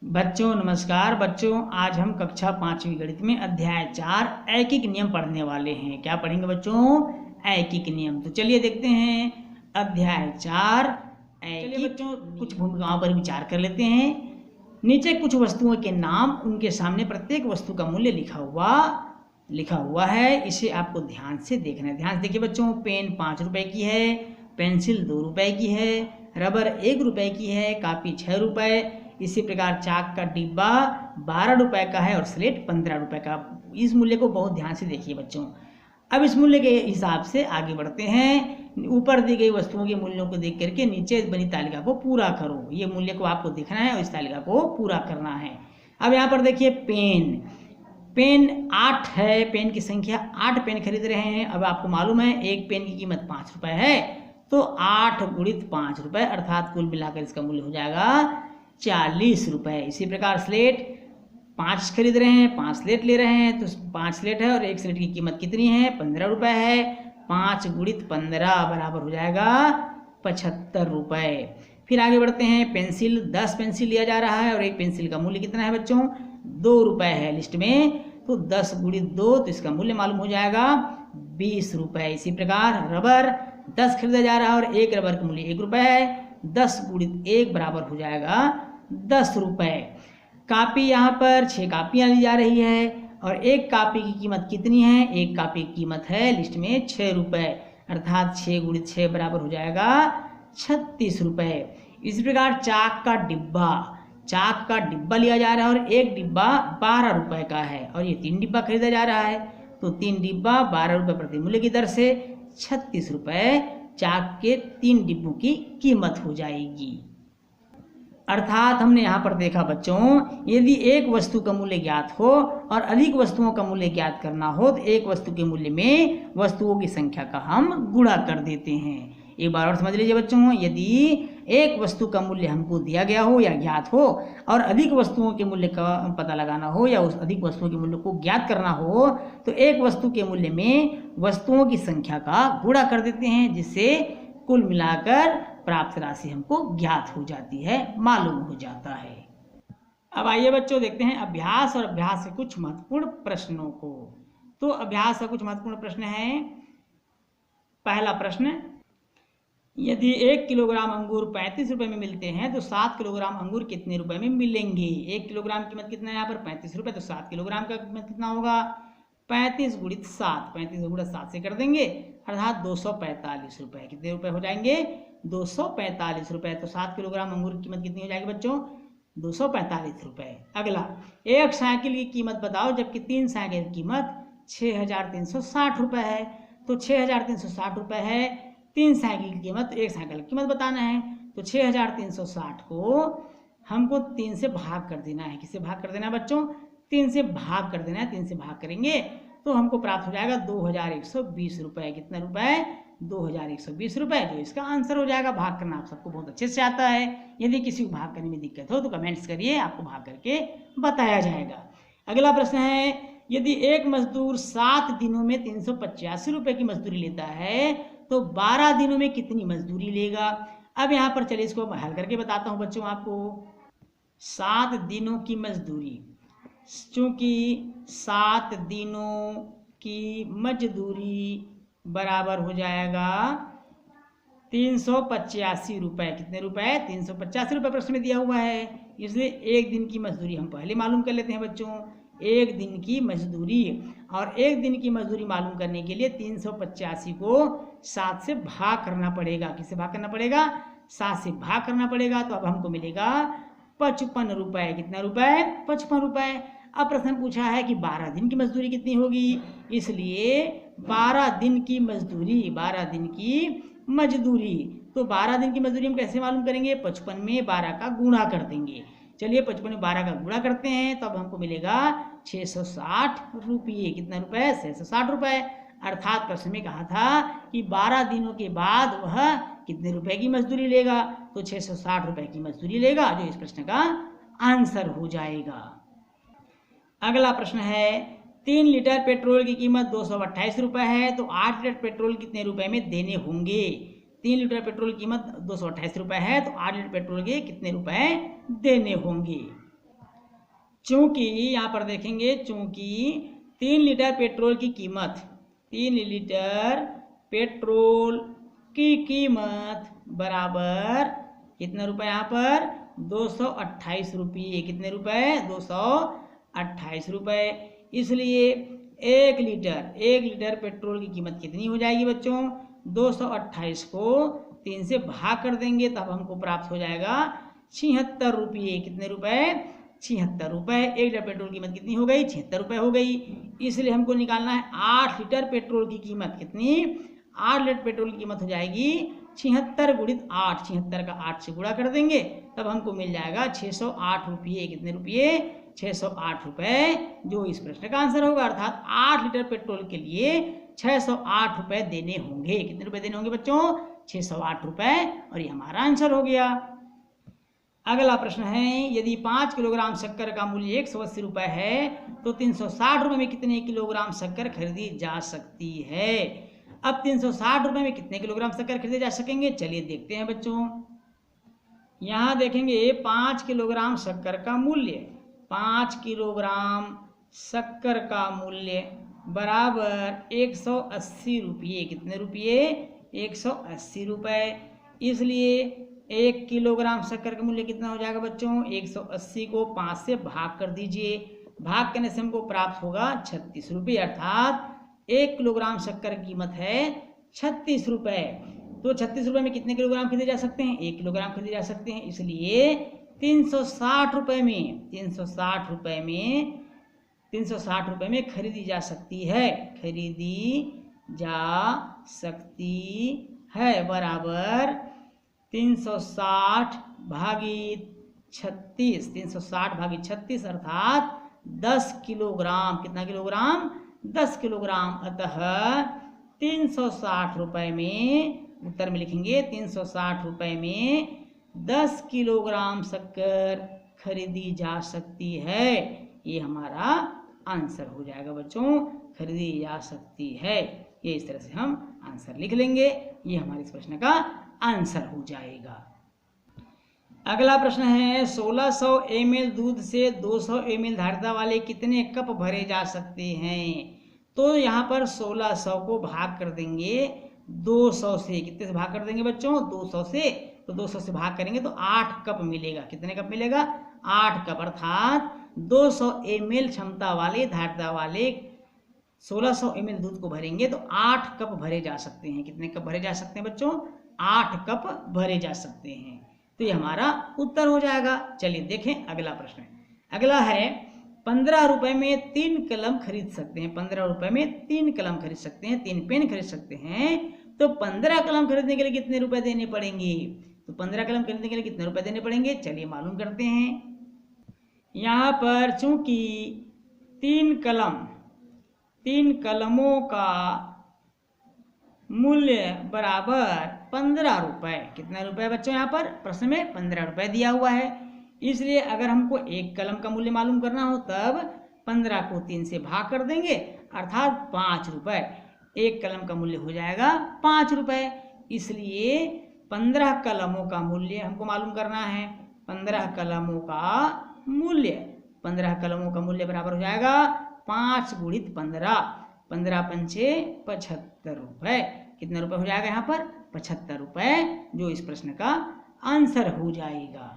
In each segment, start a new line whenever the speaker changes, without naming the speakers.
बच्चों नमस्कार। बच्चों आज हम कक्षा 5वीं गणित में अध्याय 4 ऐकिक नियम पढ़ने वाले हैं। क्या पढ़ेंगे बच्चों? ऐकिक नियम। तो चलिए देखते हैं अध्याय 4 ऐकिक। चलिए बच्चों कुछ भूमिकाओं पर विचार कर लेते हैं। नीचे कुछ वस्तुओं के नाम, उनके सामने प्रत्येक वस्तु का मूल्य लिखा हुआ है। इसे आपको ध्यान से देखना है। ध्यान से देखिए बच्चों, पेन 5 रुपए की है, पेंसिल 2 रुपए की है, रबर 1 रुपए की है, कापी 6 रुपए। इसी प्रकार चाक का डिब्बा 12 रुपए का है और स्लेट 15 रुपए का। इस मूल्य को बहुत ध्यान से देखिए बच्चों। अब इस मूल्य के हिसाब से आगे बढ़ते हैं। ऊपर दी गई वस्तुओं के मूल्यों को देख करके नीचे बनी तालिका को पूरा करो। ये मूल्य को आपको देखना है और इस तालिका को पूरा करना है। अब यहाँ पर देखिए पेन 8 है, पेन की संख्या 8 पेन खरीद रहे हैं। अब आपको मालूम है एक पेन की कीमत 5 रुपए है, तो 8 गुणित 5 रुपए अर्थात कुल मिलाकर इसका मूल्य हो जाएगा 40 रुपए। इसी प्रकार स्लेट 5 खरीद रहे हैं, 5 स्लेट ले रहे हैं, तो 5 स्लेट है और एक स्लेट की कीमत कितनी है? 15 रुपए है। 5 गुणित 15 बराबर हो जाएगा 75 रुपए। फिर आगे बढ़ते हैं। पेंसिल 10 पेंसिल लिया जा रहा है और एक पेंसिल का मूल्य कितना है बच्चों? 2 रुपए है लिस्ट में, तो 10 गुणित 2 तो इसका मूल्य मालूम हो जाएगा 20 रुपए। इसी प्रकार रबर 10 खरीदा जा रहा है और एक रबर का मूल्य 1 रुपए है, 10 गुणित 1 बराबर हो जाएगा 10 रुपए। कापी यहाँ पर 6 कापियाँ ली जा रही है और एक कापी की कीमत कितनी है? एक कापी की कीमत है लिस्ट में 6 रुपए अर्थात 6 गुणित 6 बराबर हो जाएगा 36 रुपए। इसी प्रकार चाक का डिब्बा लिया जा रहा है और एक डिब्बा 12 रुपए का है और ये 3 डिब्बा खरीदा जा रहा है, तो 3 डिब्बा 12 रुपए प्रति मूल्य की दर से 36 रुपए चाक के 3 डिब्बों की कीमत हो जाएगी। अर्थात हमने यहाँ पर देखा बच्चों, यदि एक वस्तु का मूल्य ज्ञात हो और अधिक वस्तुओं का मूल्य ज्ञात करना हो तो एक वस्तु के मूल्य में वस्तुओं की संख्या का हम गुणा कर देते हैं। एक बार और समझ लीजिए बच्चों, यदि एक वस्तु का मूल्य हमको दिया गया हो या ज्ञात हो और अधिक वस्तुओं के मूल्य का पता लगाना हो या उस अधिक वस्तुओं के मूल्य को ज्ञात करना हो तो एक वस्तु के मूल्य में वस्तुओं की संख्या का गुणा कर देते हैं, जिससे कुल मिलाकर प्राप्त राशि हमको ज्ञात हो जाती है, मालूम हो जाता है। अब आइए बच्चों देखते हैं अभ्यास और अभ्यास के कुछ महत्वपूर्ण प्रश्नों को। तो अभ्यास का कुछ महत्वपूर्ण प्रश्न है। पहला प्रश्न, यदि 1 किलोग्राम अंगूर 35 रुपए में मिलते हैं तो 7 किलोग्राम अंगूर कितने रुपए में मिलेंगे? 1 किलोग्राम की कीमत कितना है यहाँ पर? 35 रुपए, तो 7 किलोग्राम का कीमत कितना होगा? 35 गुणित 7, 35 गुणित 7 से कर देंगे अर्थात 245 रुपए। कितने रुपए हो जाएंगे? 245 रुपए। तो 7 किलोग्राम अंगूर की कीमत कितनी हो जाएगी बच्चों? 245 रुपए। अगला, एक साइकिल की कीमत बताओ जबकि 3 साइकिल की कीमत 6360 रुपए है। तो 6360 रुपए है, 3 साइकिल की कीमत, एक साइकिल की कीमत बताना है, तो 6360 को हमको 3 से भाग कर देना है। किससे भाग कर देना है बच्चों? 3 से भाग कर देना है। 3 से भाग करेंगे तो हमको प्राप्त हो जाएगा 2120 रुपए। कितना रुपए? 2120 रुपए, जो इसका आंसर हो जाएगा। भाग करना आप सबको बहुत अच्छे से आता है। यदि किसी को भाग करने में दिक्कत हो तो कमेंट्स करिए, आपको भाग करके बताया जाएगा। अगला प्रश्न है, यदि एक मजदूर 7 दिनों में 385 रुपए की मजदूरी लेता है तो 12 दिनों में कितनी मजदूरी लेगा? अब यहाँ पर चलिए इसको हल करके बताता हूँ बच्चों आपको। 7 दिनों की मजदूरी, चूंकि 7 दिनों की मजदूरी बराबर हो जाएगा 385 रुपए। कितने रुपए? 385 रुपए प्रश्न में दिया हुआ है, इसलिए एक दिन की मजदूरी हम पहले मालूम कर लेते हैं बच्चों। एक दिन की मजदूरी, और एक दिन की मजदूरी मालूम करने के लिए 385 को 7 से भाग करना पड़ेगा। किससे भाग करना पड़ेगा? 7 से भाग करना पड़ेगा। तो अब हमको मिलेगा 55 रुपए। कितना रुपए? 55 रुपए। अब प्रश्न पूछा है कि 12 दिन की मजदूरी कितनी होगी, इसलिए 12 दिन की मजदूरी, 12 दिन की मजदूरी, तो 12 दिन की मजदूरी हम कैसे मालूम करेंगे? 55 में 12 का गुणा कर देंगे। चलिए 55 में 12 का गुणा करते हैं, तब हमको मिलेगा 660 रुपये। कितना रुपए? 660 रुपए। अर्थात प्रश्न में कहा था कि 12 दिनों के बाद वह कितने रुपए की मजदूरी लेगा, तो 660 रुपए की मजदूरी लेगा, जो इस प्रश्न का आंसर हो जाएगा। अगला प्रश्न है, 3 लीटर पेट्रोल की कीमत 228 रुपए है, तो 8 लीटर पेट्रोल कितने रुपए में देने होंगे? 3 लीटर पेट्रोल की कीमत 228 रुपए है, तो 8 लीटर पेट्रोल के कितने रुपए देने होंगे? चूंकि यहाँ पर देखेंगे, चूंकि 3 लीटर पेट्रोल की कीमत 3 लीटर पेट्रोल की कीमत बराबर कितने रुपए, यहाँ पर 228 रुपये। कितने रुपए, 228 रुपये। इसलिए 1 लीटर पेट्रोल की कीमत कितनी हो जाएगी बच्चों, 228 को 3 से भाग कर देंगे तब हमको प्राप्त हो जाएगा 76 रुपये। कितने रुपए, 76 रुपये। 1 लीटर पेट्रोल की कीमत कितनी हो गई, 76 रुपये हो गई। इसलिए हमको निकालना है 8 लीटर पेट्रोल की कीमत कितनी, 8 लीटर पेट्रोल की कीमत हो जाएगी 76 गुणित 8, 76 का 8 से गुणा कर देंगे तब हमको मिल जाएगा 608 रुपये। कितने रुपये, 608 रुपये, जो इस प्रश्न का आंसर होगा। अर्थात 8 लीटर पेट्रोल के लिए 608 रुपये देने होंगे। कितने रुपए देने होंगे बच्चों, 608 रुपये, और ये हमारा आंसर हो गया। अगला प्रश्न है, यदि 5 किलोग्राम शक्कर का मूल्य 180 रुपये है तो 360 रुपये में कितने किलोग्राम शक्कर खरीदी जा सकती है। अब 360 रुपये में कितने किलोग्राम शक्कर खरीदे जा सकेंगे, चलिए देखते हैं बच्चों। यहाँ देखेंगे 5 किलोग्राम शक्कर का मूल्य, 5 किलोग्राम शक्कर का मूल्य बराबर 180 रुपये। कितने रुपये, 180 रुपये। इसलिए 1 किलोग्राम शक्कर का मूल्य कितना हो जाएगा बच्चों, 180 को 5 से भाग कर दीजिए। भाग करने से हमको प्राप्त होगा 36 रुपये। अर्थात 1 किलोग्राम शक्कर की कीमत है 36 रुपये। तो 36 रुपये में कितने किलोग्राम खरीदे जा सकते हैं, 1 किलोग्राम खरीदे जा सकते हैं। इसलिए 360 रुपये में 360 रुपये में खरीदी जा सकती है, खरीदी जा सकती है बराबर 360 भागित 36, 360 भागित 36 अर्थात 10 किलोग्राम। कितना किलोग्राम, 10 किलोग्राम। अतः 360 रुपये में, उत्तर में लिखेंगे 360 रुपये में 10 किलोग्राम शक्कर खरीदी जा सकती है। ये हमारा आंसर हो जाएगा बच्चों, खरीदी जा सकती है। ये इस तरह से हम आंसर लिख लेंगे, ये हमारे इस प्रश्न का आंसर हो जाएगा। अगला प्रश्न है, 1600 ml दूध से 200 ml धारिता वाले कितने कप भरे जा सकते हैं। तो यहाँ पर 1600 को भाग कर देंगे 200 से। कितने से भाग कर देंगे बच्चों, 200 से। तो 200 से भाग करेंगे तो 8 कप मिलेगा। कितने कप मिलेगा, 8 कप। अर्थात 200 ml क्षमता वाले धारिता वाले 1600 ml दूध को भरेंगे तो 8 कप भरे जा सकते हैं। कितने कप भरे जा सकते हैं बच्चों, 8 कप भरे जा सकते हैं। तो ये हमारा उत्तर हो जाएगा। चलिए देखें अगला प्रश्न। अगला है, 15 रुपये में 3 कलम खरीद सकते हैं। 15 रुपये में 3 कलम खरीद सकते हैं, 3 पेन खरीद सकते हैं। तो 15 कलम खरीदने के लिए कितने रुपए देने पड़ेंगे, तो 15 कलम खरीदने के लिए कितने रुपए देने पड़ेंगे, चलिए मालूम करते हैं। यहाँ पर चूंकि 3 कलमों का मूल्य बराबर 15 रुपये। कितना रुपये बच्चों, यहाँ पर प्रश्न में 15 रुपये दिया हुआ है। इसलिए अगर हमको 1 कलम का मूल्य मालूम करना हो तब 15 को 3 से भाग कर देंगे अर्थात 5 रुपये। 1 कलम का मूल्य हो जाएगा 5 रुपये। इसलिए 15 कलमों का मूल्य हमको मालूम करना है। 15 कलमों का मूल्य, 15 कलमों का मूल्य बराबर हो जाएगा 5 गुणित 15, 15 पंचे 75 रुपये। कितना रुपये हो जाएगा यहाँ पर, 75 रुपये, जो इस प्रश्न का आंसर हो जाएगा।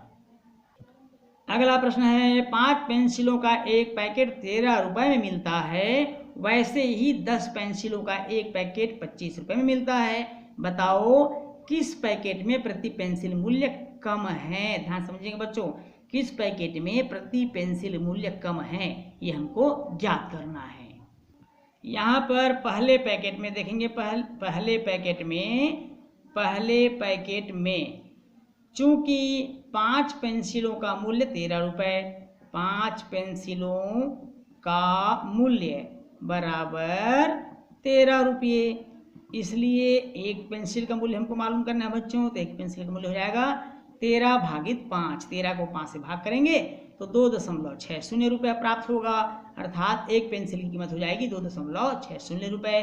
अगला प्रश्न है, 5 पेंसिलों का एक पैकेट 13 रुपये में मिलता है, वैसे ही 10 पेंसिलों का एक पैकेट 25 रुपये में मिलता है। बताओ किस पैकेट में प्रति पेंसिल मूल्य कम है। ध्यान समझिएगा बच्चों, किस पैकेट में प्रति पेंसिल मूल्य कम है, ये हमको ज्ञात करना है। यहाँ पर पहले पैकेट में देखेंगे, पहले पैकेट में चूंकि 5 पेंसिलों का मूल्य 13 रुपये, 5 पेंसिलों का मूल्य बराबर 13 रुपये, इसलिए 1 पेंसिल का मूल्य हमको मालूम करना है बच्चों। तो 1 पेंसिल का मूल्य हो जाएगा 13 भागित 5, 13 को 5 से भाग करेंगे तो 2.60 रुपये प्राप्त होगा। अर्थात 1 पेंसिल की कीमत हो जाएगी 2.60 रुपये।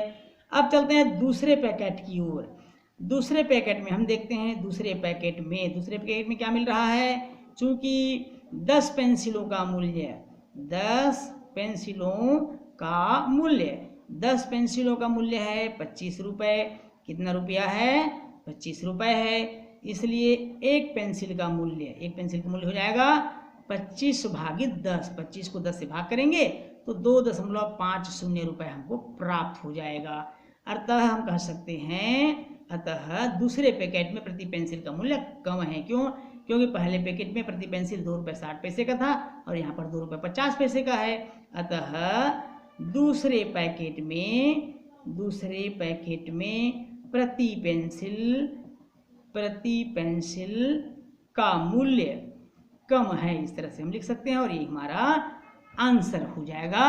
अब चलते हैं दूसरे पैकेट की ओर। दूसरे पैकेट में हम देखते हैं, दूसरे पैकेट में क्या मिल रहा है। चूंकि 10 पेंसिलों का मूल्य 10 पेंसिलों का मूल्य, 10 पेंसिलों का मूल्य है 25 रुपये। कितना रुपया है? 25 रुपये है। इसलिए एक पेंसिल का मूल्य हो जाएगा 25 भागित 10। 25 को 10 से भाग करेंगे तो 2.50 रुपये हमको प्राप्त हो जाएगा। अतः हम कह सकते हैं, अतः दूसरे पैकेट में प्रति पेंसिल का मूल्य कम है। क्यों? क्योंकि पहले पैकेट में प्रति पेंसिल 2 रुपये 60 पैसे का था और यहाँ पर 2 रुपये 50 पैसे का है। अतः दूसरे पैकेट में प्रति पेंसिल का मूल्य कम है। इस तरह से हम लिख सकते हैं और ये हमारा आंसर हो जाएगा,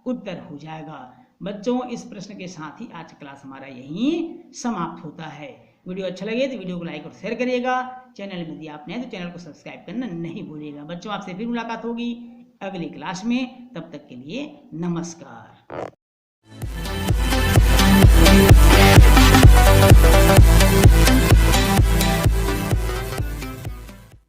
उत्तर हो जाएगा। बच्चों, इस प्रश्न के साथ ही आज क्लास हमारा यहीं समाप्त होता है। वीडियो अच्छा लगे तो वीडियो को लाइक और शेयर करिएगा। चैनल में यदि आप नए तो चैनल को सब्सक्राइब करना नहीं भूलिएगा। बच्चों, आपसे फिर मुलाकात होगी अगली क्लास में। तब तक के लिए नमस्कार।